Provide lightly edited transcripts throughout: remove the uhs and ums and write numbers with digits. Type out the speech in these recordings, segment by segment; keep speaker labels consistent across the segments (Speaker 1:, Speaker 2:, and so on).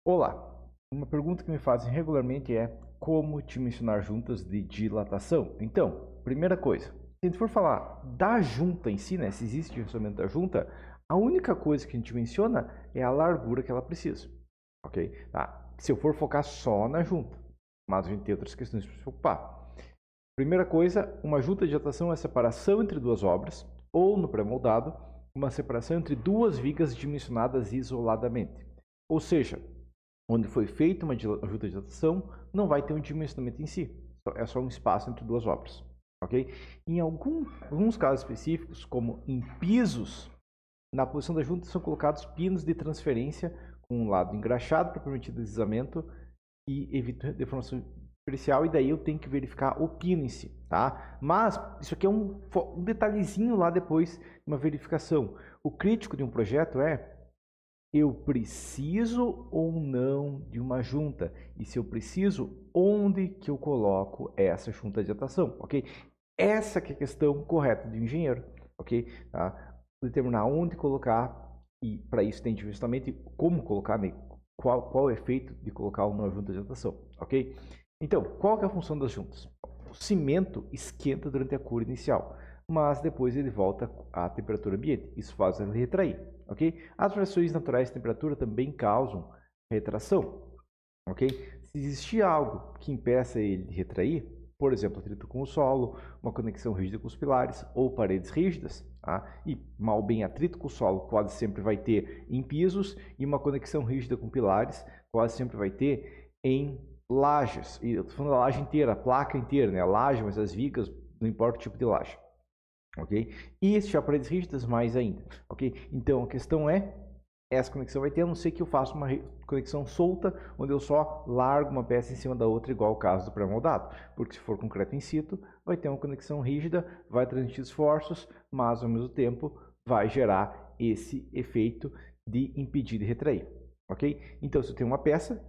Speaker 1: Olá, uma pergunta que me fazem regularmente é como dimensionar juntas de dilatação. Então, primeira coisa, se a gente for falar da junta em si, né, se existe dimensionamento da junta, a única coisa que a gente menciona é a largura que ela precisa, ok? Tá? Se eu for focar só na junta, mas a gente tem outras questões para se preocupar. Primeira coisa, uma junta de dilatação é a separação entre duas obras, ou no pré-moldado, uma separação entre duas vigas dimensionadas isoladamente. Ou seja, onde foi feita uma junta de dilatação, não vai ter um dimensionamento em si. É só um espaço entre duas obras. Okay? Em alguns casos específicos, como em pisos, na posição da junta são colocados pinos de transferência com um lado engraxado para permitir deslizamento e evita deformação superficial, e daí eu tenho que verificar o pino em si, tá? Mas isso aqui é um detalhezinho lá depois de uma verificação. O crítico de um projeto é: eu preciso ou não de uma junta? E se eu preciso, onde que eu coloco essa junta de dilatação, ok? Essa que é a questão correta do engenheiro, ok? Tá? Determinar onde colocar, e para isso tem justamente como colocar, né? Qual o efeito de colocar uma junta de dilatação, ok? Então, qual que é a função das juntas? O cimento esquenta durante a cura inicial, mas depois ele volta à temperatura ambiente. Isso faz ele retrair, ok? As variações naturais de temperatura também causam retração, ok? Se existir algo que impeça ele de retrair, por exemplo, atrito com o solo, uma conexão rígida com os pilares ou paredes rígidas, tá? E mal bem atrito com o solo quase sempre vai ter em pisos, e uma conexão rígida com pilares quase sempre vai ter em lajes. E eu estou falando da laje inteira, a placa inteira, né? A laje, mas as vigas, não importa o tipo de laje. Ok? E se tiver paredes rígidas, mais ainda. Ok? Então a questão é: essa conexão vai ter, a não ser que eu faça uma conexão solta, onde eu só largo uma peça em cima da outra, igual o caso do pré-moldado. Porque se for concreto in situ, vai ter uma conexão rígida, vai transmitir esforços, mas ao mesmo tempo vai gerar esse efeito de impedir de retrair. Ok? Então, se eu tenho uma peça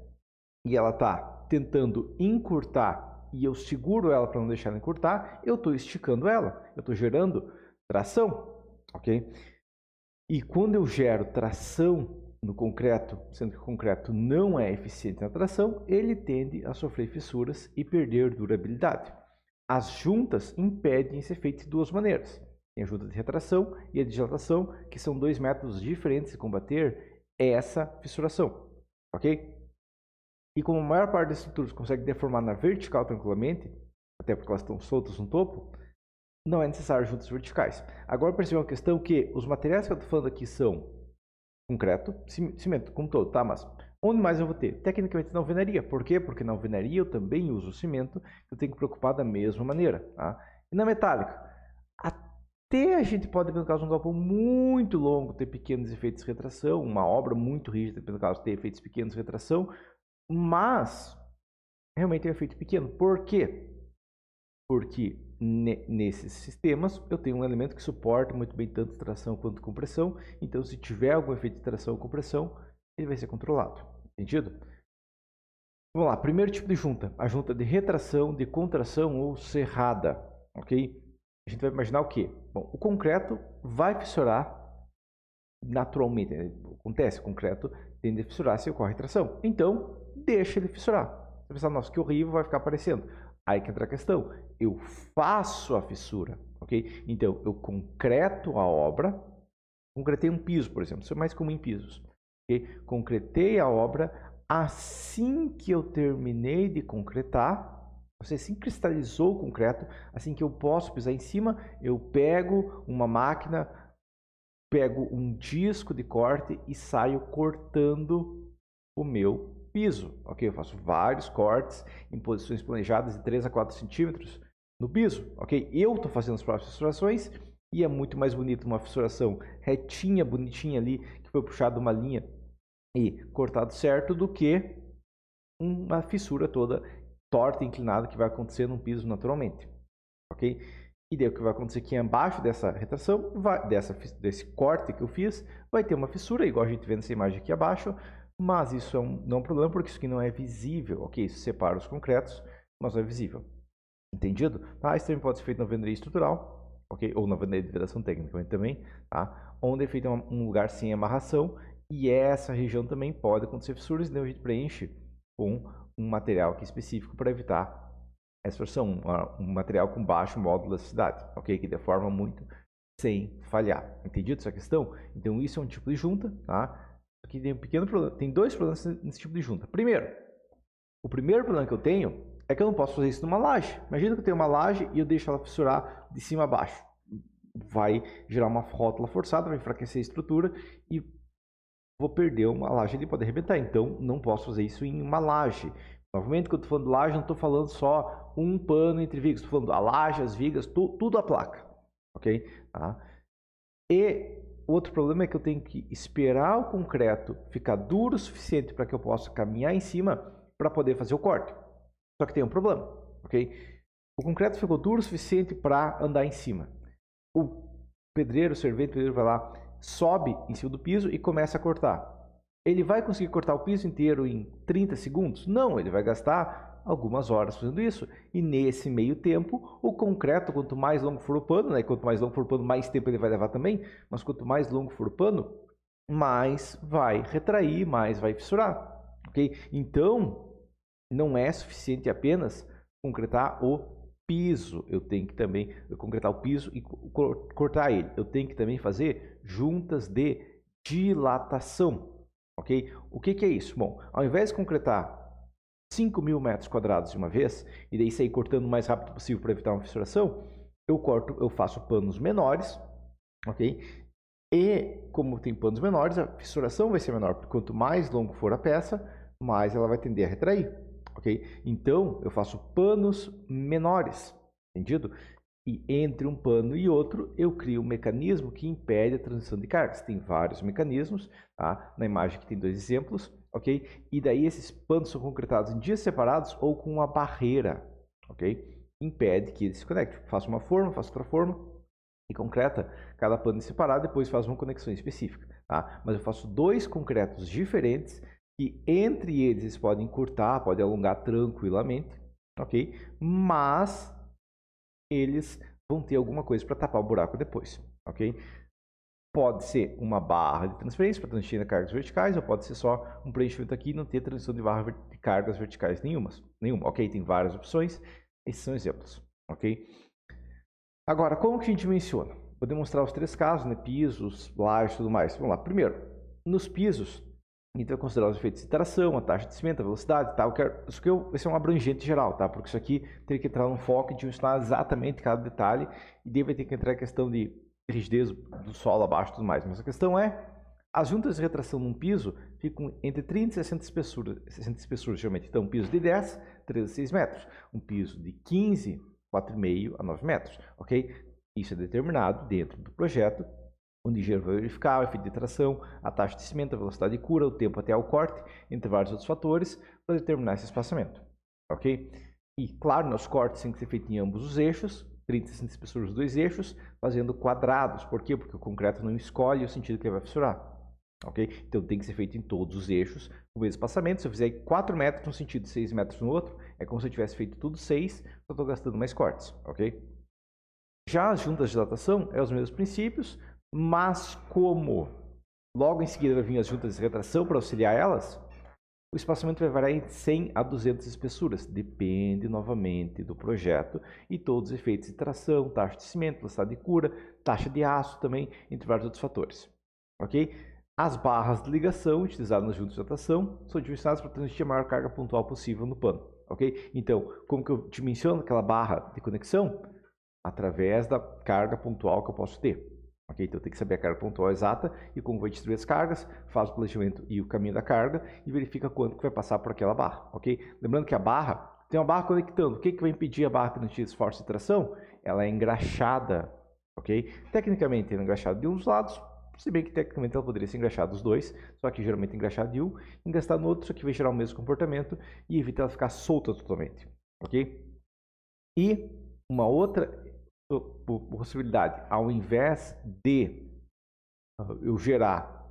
Speaker 1: e ela está tentando encurtar e eu seguro ela para não deixar ela encurtar, eu estou esticando ela, eu estou gerando tração, ok? E quando eu gero tração no concreto, sendo que o concreto não é eficiente na tração, ele tende a sofrer fissuras e perder durabilidade. As juntas impedem esse efeito de duas maneiras. Tem a junta de retração e a de dilatação, que são dois métodos diferentes de combater essa fissuração, ok? E como a maior parte das estruturas consegue deformar na vertical tranquilamente, até porque elas estão soltas no topo, não é necessário juntas verticais. Agora perceba uma questão que os materiais que eu estou falando aqui são concreto, cimento como todo, tá? Mas onde mais eu vou ter? Tecnicamente na alvenaria. Por quê? Porque na alvenaria eu também uso cimento, eu tenho que preocupar da mesma maneira, tá? E na metálica? Até a gente pode, no caso de um galpão muito longo, ter pequenos efeitos de retração, uma obra muito rígida, no caso, ter efeitos pequenos de retração, mas realmente é um efeito pequeno. Por quê? Porque nesses sistemas eu tenho um elemento que suporta muito bem tanto tração quanto compressão. Então, se tiver algum efeito de tração ou compressão, ele vai ser controlado. Entendido? Vamos lá, primeiro tipo de junta, a junta de retração, de contração ou serrada, ok? A gente vai imaginar o quê? Bom, o concreto vai fissurar naturalmente, né? Acontece, o concreto tende a fissurar se ocorre tração. Então, deixa ele fissurar. Você pensa: nossa, que horrível, vai ficar aparecendo. Aí que entra a questão: eu faço a fissura, ok? Então, eu concreto a obra, concretei um piso, por exemplo, isso é mais comum em pisos. Okay? Concretei a obra, assim que eu terminei de concretar, você assim cristalizou o concreto, assim que eu posso pisar em cima, eu pego uma máquina, pego um disco de corte e saio cortando o meu piso, ok? Eu faço vários cortes em posições planejadas de 3 a 4 centímetros no piso, ok? Eu estou fazendo as próprias fissurações e é muito mais bonito uma fissuração retinha, bonitinha ali, que foi puxada uma linha e cortado certo, do que uma fissura toda torta e inclinada que vai acontecer num piso naturalmente, ok? E daí o que vai acontecer aqui embaixo dessa retração, desse corte que eu fiz, vai ter uma fissura, igual a gente vê nessa imagem aqui abaixo, mas isso não é um problema, porque isso aqui não é visível, ok? Isso separa os concretos, mas não é visível. Entendido? Tá? Isso também pode ser feito na alvenaria estrutural, ok? Ou na alvenaria de vedação tecnicamente também, tá? Onde é feito um lugar sem amarração E essa região também pode acontecer fissuras, então a gente preenche com um material aqui específico para evitar essa distorção, um material com baixo módulo de elasticidade, ok? Que deforma muito sem falhar. Entendido essa questão? Então isso é um tipo de junta, tá? Aqui tem um pequeno problema, tem dois problemas nesse tipo de junta. Primeiro, o primeiro problema que eu tenho é que eu não posso fazer isso numa laje. Imagina que eu tenho uma laje e eu deixo ela fissurar de cima a baixo. Vai gerar uma rótula forçada, vai enfraquecer a estrutura e vou perder uma laje, ele pode arrebentar. Então, não posso fazer isso em uma laje. Novamente, quando eu estou falando de laje, não estou falando só um pano entre vigas. Estou falando a laje, as vigas, tudo a placa. Ok? Tá? E outro problema é que eu tenho que esperar o concreto ficar duro o suficiente para que eu possa caminhar em cima para poder fazer o corte. Só que tem um problema. Ok? O concreto ficou duro o suficiente para andar em cima. O pedreiro, o servente, o pedreiro vai lá, sobe em cima do piso e começa a cortar. Ele vai conseguir cortar o piso inteiro em 30 segundos? Não, ele vai gastar algumas horas fazendo isso. E nesse meio tempo, o concreto, quanto mais longo for o pano, né? Quanto mais longo for o pano, mais tempo ele vai levar também, mas quanto mais longo for o pano, mais vai retrair, mais vai fissurar. Ok? Então, não é suficiente apenas concretar o piso, eu tenho que também concretar o piso e cortar ele. Eu tenho que também fazer juntas de dilatação, ok? O que é isso? Bom, ao invés de concretar 5.000 metros quadrados de uma vez e daí sair cortando o mais rápido possível para evitar uma fissuração, eu faço panos menores, ok? E como tem panos menores, a fissuração vai ser menor, porque quanto mais longo for a peça, mais ela vai tender a retrair. Ok? Então, eu faço panos menores, entendido? E entre um pano e outro, eu crio um mecanismo que impede a transição de cargas. Tem vários mecanismos, tá? Na imagem aqui tem dois exemplos, ok? E daí esses panos são concretados em dias separados ou com uma barreira, ok? Impede que eles se conectem. Faço uma forma, faço outra forma e concreta cada pano separado, depois faz uma conexão específica, tá? Mas eu faço dois concretos diferentes que entre eles podem encurtar, podem alongar tranquilamente, ok? Mas eles vão ter alguma coisa para tapar o buraco depois, ok? Pode ser uma barra de transferência para transferir cargas verticais, ou pode ser só um preenchimento aqui e não ter transição de barra de cargas verticais nenhuma, ok? Tem várias opções, esses são exemplos, ok? Agora, como que a gente menciona? Vou demonstrar os três casos, né? Pisos, lajes e tudo mais. Vamos lá. Primeiro, nos pisos, a gente vai considerar os efeitos de tração, a taxa de cimento, a velocidade, tá? Isso aqui vai ser um abrangente geral, tá? Porque isso aqui teria que entrar no foco de ensinar exatamente cada detalhe e daí vai ter que entrar a questão de rigidez do solo abaixo e tudo mais. Mas a questão é, as juntas de retração num piso ficam entre 30 e 60 espessuras geralmente. Então, um piso de 10, 3 a 6 metros. Um piso de 15, 4,5 a 9 metros, ok? Isso é determinado dentro do projeto, onde o engenheiro vai verificar o efeito de tração, a taxa de cimento, a velocidade de cura, o tempo até ao corte, entre vários outros fatores, para determinar esse espaçamento, ok? E, claro, os cortes têm que ser feitos em ambos os eixos, 30 centímetros de espessura dos dois eixos, fazendo quadrados. Por quê? Porque o concreto não escolhe o sentido que ele vai fissurar, ok? Então, tem que ser feito em todos os eixos, o mesmo espaçamento. Se eu fizer 4 metros num sentido e 6 metros no outro, é como se eu tivesse feito tudo 6, eu estou gastando mais cortes, ok? Já as juntas de dilatação, é os mesmos princípios, mas como logo em seguida vai vir as juntas de retração para auxiliar elas, o espaçamento vai variar em 100 a 200 espessuras, depende novamente do projeto e todos os efeitos de tração, taxa de cimento, velocidade de cura, taxa de aço também, entre vários outros fatores. Ok? As barras de ligação utilizadas nas juntas de dilatação são dimensionadas para transmitir a maior carga pontual possível no pano. Ok? Então, como que eu dimensiono aquela barra de conexão? Através da carga pontual que eu posso ter. Okay? Então, eu tenho que saber a carga pontual exata e como vai distribuir as cargas, faz o planejamento e o caminho da carga e verifica quanto que vai passar por aquela barra. Okay? Lembrando que a barra, tem uma barra conectando. O que vai impedir a barra de transmitir esforço de tração? Ela é engraxada. Okay? Tecnicamente, ela é engraxada de um dos lados, se bem que tecnicamente ela poderia ser engraxada dos dois, só que geralmente é engraxada de um, engastar no outro, isso aqui vai gerar o mesmo comportamento e evita ela ficar solta totalmente. Ok? E uma outra possibilidade, ao invés de eu gerar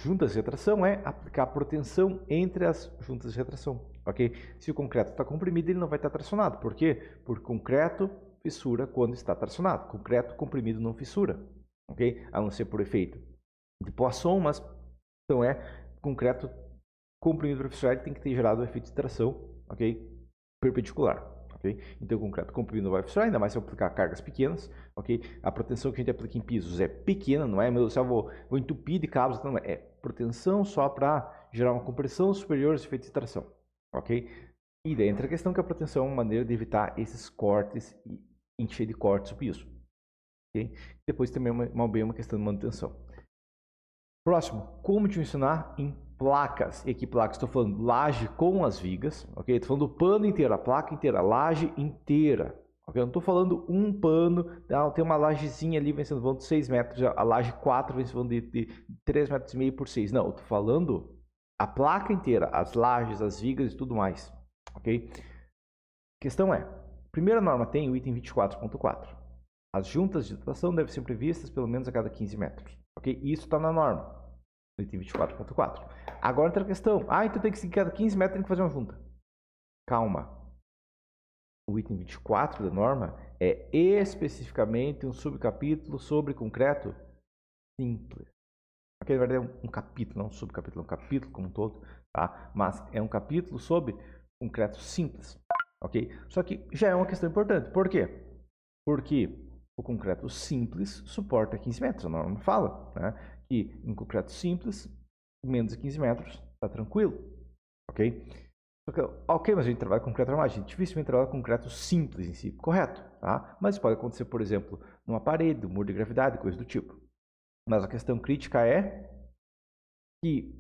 Speaker 1: juntas de retração, é aplicar proteção entre as juntas de retração, ok? Se o concreto está comprimido, ele não vai estar tracionado. Por quê? Porque concreto fissura quando está tracionado. Concreto comprimido não fissura, ok? A não ser por efeito de Poisson, mas Então concreto comprimido profissional tem que ter gerado um efeito de tração, ok? Perpendicular. Okay? Então, o concreto comprimido não vai funcionar, ainda mais se eu aplicar cargas pequenas. Okay? A proteção que a gente aplica em pisos é pequena, não é? Meu Deus, eu vou entupir de cabos, não é proteção só para gerar uma compressão superior aos efeitos de tração. Okay? E daí entra a questão que a proteção é uma maneira de evitar esses cortes e encher de cortes o piso. Okay? Depois também uma questão de manutenção. Próximo, como dimensionar em placas. E aqui placas, estou falando laje com as vigas, ok? Estou falando do pano inteiro, a placa inteira, a laje inteira. Okay? Eu não estou falando um pano, tem uma lajezinha ali vencendo vão de 6 metros, a laje 4 vencendo de 3,5 metros por 6. Não, eu estou falando a placa inteira, as lajes, as vigas e tudo mais. Ok? A questão é, primeira norma tem o item 24.4. As juntas de dilatação devem ser previstas pelo menos a cada 15 metros. Ok? Isso está na norma, no item 24.4. Agora entra a questão. Então tem que seguir cada 15 metros, tem que fazer uma junta. Calma. O item 24 da norma é especificamente um subcapítulo sobre concreto simples. Ok? Na verdade é um capítulo, não um subcapítulo, é um capítulo como um todo. Tá? Mas é um capítulo sobre concreto simples. Ok? Só que já é uma questão importante. Por quê? Porque o concreto simples suporta 15 metros. A norma fala, né, que em concreto simples, menos de 15 metros, está tranquilo. Ok? Ok, mas a gente trabalha com concreto armado. A gente dificilmente trabalha com concreto simples em si, correto. Tá? Mas pode acontecer, por exemplo, numa parede, um muro de gravidade, coisa do tipo. Mas a questão crítica é que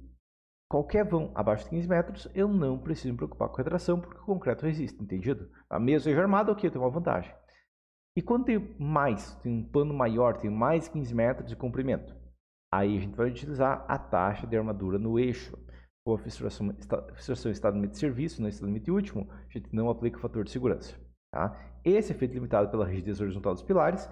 Speaker 1: qualquer vão abaixo de 15 metros, eu não preciso me preocupar com retração, porque o concreto resiste, entendido? Mesmo seja armado, ok, eu tenho uma vantagem. E quando tem um pano maior, tem mais 15 metros de comprimento, aí a gente vai utilizar a taxa de armadura no eixo. Com a fissuração estado limite de serviço, no estado limite último, a gente não aplica o fator de segurança. Tá? Esse efeito é limitado pela rigidez horizontal dos pilares,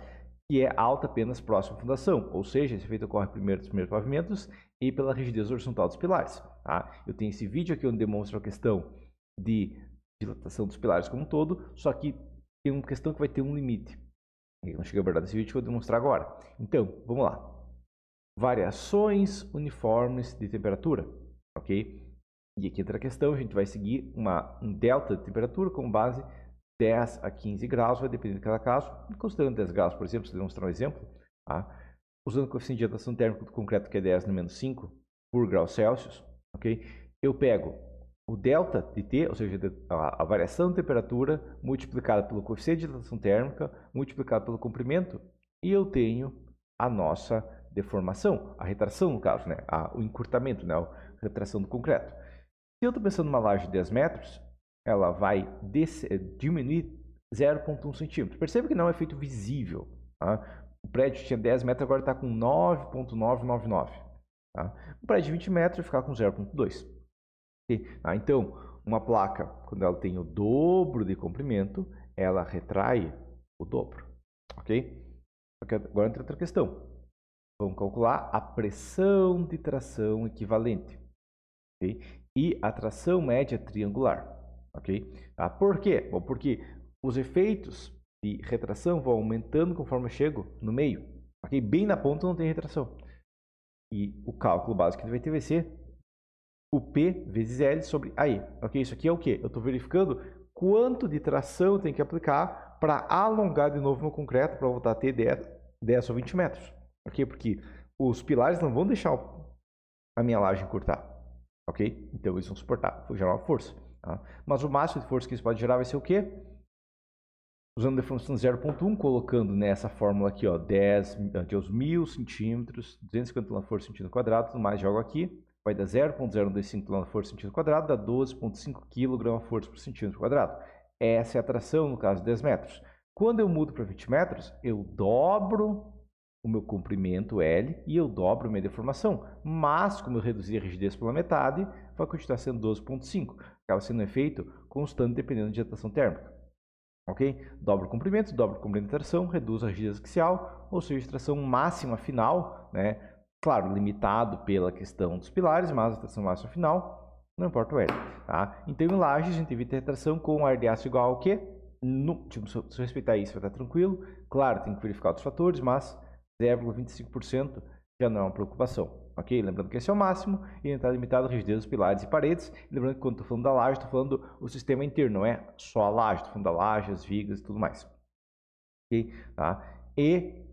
Speaker 1: que é alta apenas próximo à fundação, ou seja, esse efeito ocorre primeiro nos primeiros pavimentos e pela rigidez horizontal dos pilares. Tá? Eu tenho esse vídeo aqui onde demonstro a questão de dilatação dos pilares como um todo, só que tem uma questão que vai ter um limite. Eu não cheguei a abordar nesse vídeo que eu vou demonstrar agora. Então, vamos lá. Variações uniformes de temperatura, ok? E aqui entra a questão, a gente vai seguir um delta de temperatura com base 10 a 15 graus, vai depender de cada caso. Considerando 10 graus, por exemplo, se demonstrar um exemplo, tá? Usando o coeficiente de dilatação térmica do concreto, que é 10 no menos 5 por grau Celsius, ok? Eu pego o delta de T, ou seja, a variação de temperatura multiplicada pelo coeficiente de dilatação térmica, multiplicado pelo comprimento, e eu tenho a nossa deformação, a retração no caso, né? O encurtamento, né? A retração do concreto. Se eu estou pensando numa laje de 10 metros, ela vai diminuir 0,1 centímetro. Perceba que não é um efeito visível. Tá? O prédio tinha 10 metros, agora está com 9,999. Tá? O prédio de 20 metros vai ficar com 0,2. Então, uma placa, quando ela tem o dobro de comprimento, ela retrai o dobro. Ok? Agora entra outra questão. Vamos calcular a pressão de tração equivalente. Okay? E a tração média triangular. Ok? Por quê? Bom, porque os efeitos de retração vão aumentando conforme eu chego no meio. Okay? Bem na ponta não tem retração. E o cálculo básico que vai ter vai ser o P vezes L sobre AI. Ok? Isso aqui é o quê? Eu estou verificando quanto de tração eu tenho que aplicar para alongar de novo meu concreto para voltar a ter 10 ou 20 metros. Ok? Porque os pilares não vão deixar a minha laje encurtar. Ok? Então eles vão suportar, vou gerar uma força. Tá? Mas o máximo de força que isso pode gerar vai ser o quê? Usando a deformação 0,1, colocando nessa fórmula aqui, ó, 10 centímetros, 250 kgf centímetro quadrado, tudo mais, jogo aqui, vai dar 0,025 kgf centímetro quadrado, dá 12,5 kgf por centímetro quadrado. Essa é a tração no caso de 10 metros. Quando eu mudo para 20 metros, eu dobro o meu comprimento L e eu dobro a minha deformação. Mas, como eu reduzi a rigidez pela metade, vai continuar sendo 12,5. Acaba sendo um efeito constante dependendo da dilatação térmica. Ok? Dobra o comprimento de tração, reduz a rigidez axial, ou seja, a tração máxima final, né? Claro, limitado pela questão dos pilares, mas a tração máxima final, não importa o L. Tá? Então, em lajes, a gente evita a retração com ar de aço igual ao quê? Se eu respeitar isso, vai estar tranquilo. Claro, tem que verificar outros fatores, mas 0,25% já não é uma preocupação. Ok? Lembrando que esse é o máximo e está limitado a rigidez dos pilares e paredes. Lembrando que quando estou falando da laje, estou falando do sistema inteiro, não é só a laje, estou falando da laje, as vigas e tudo mais. Ok? Tá? E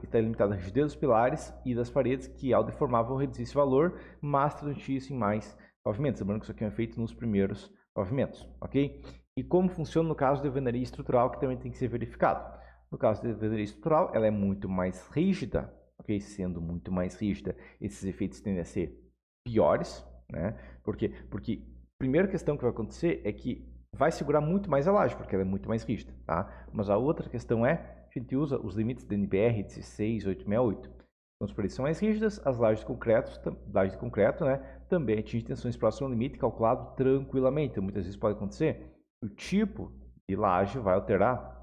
Speaker 1: está limitado a rigidez dos pilares e das paredes, que ao deformar vão reduzir esse valor, mas transmitir isso em mais pavimentos. Lembrando que isso aqui é feito nos primeiros pavimentos. Ok? E como funciona no caso de alvenaria estrutural, que também tem que ser verificado. No caso de alvenaria estrutural, ela é muito mais rígida. Ok? Sendo muito mais rígida, esses efeitos tendem a ser piores, né? Por quê? Porque a primeira questão que vai acontecer é que vai segurar muito mais a laje, porque ela é muito mais rígida, tá? Mas a outra questão é, a gente usa os limites da NBR 16868. Então, as paredes são mais rígidas, as lajes de concreto, né, também atingem tensões próximas ao limite, calculado tranquilamente. Então, muitas vezes pode acontecer, o tipo de laje vai alterar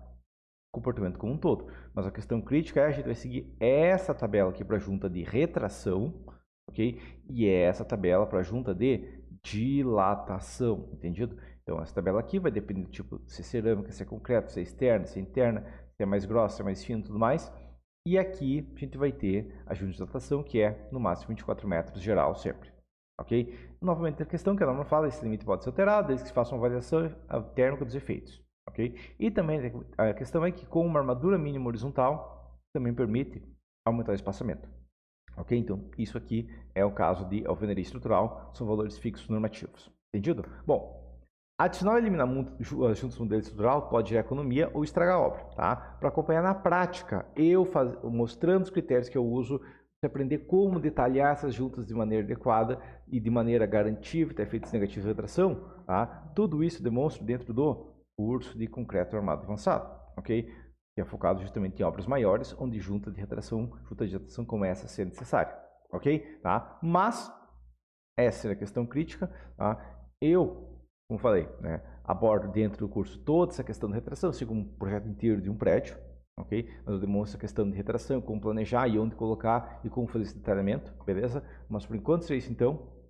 Speaker 1: comportamento como um todo. Mas a questão crítica é a gente vai seguir essa tabela aqui para a junta de retração, ok? E essa tabela para a junta de dilatação, entendido? Então essa tabela aqui vai depender do tipo, se é cerâmica, se é concreto, se é externa, se é interna, se é mais grossa, se é mais fina e tudo mais. E aqui a gente vai ter a junta de dilatação, que é no máximo 24 metros geral sempre. Ok? Novamente a questão que a norma fala, esse limite pode ser alterado, desde que se faça uma avaliação térmica dos efeitos. Okay? E também a questão é que com uma armadura mínima horizontal também permite aumentar o espaçamento. Ok? Então isso aqui é o caso de alvenaria estrutural, são valores fixos normativos. Entendido? Bom, adicionar ou eliminar juntos do modelo estrutural pode gerar economia ou estragar a obra. Tá? Para acompanhar na prática, mostrando os critérios que eu uso, para aprender como detalhar essas juntas de maneira adequada e de maneira a garantir evitar efeitos negativos de retração, tá? Tudo isso demonstro dentro do curso de concreto armado avançado, ok? Que é focado justamente em obras maiores, onde junta de retração como essa ser necessária, ok? Tá? Mas essa é a questão crítica, tá? Eu, como falei, né, abordo dentro do curso toda essa questão de retração, sigo um projeto inteiro de um prédio, ok? Mas eu demonstro a questão de retração, como planejar e onde colocar e como fazer esse detalhamento, beleza? Mas por enquanto é isso então.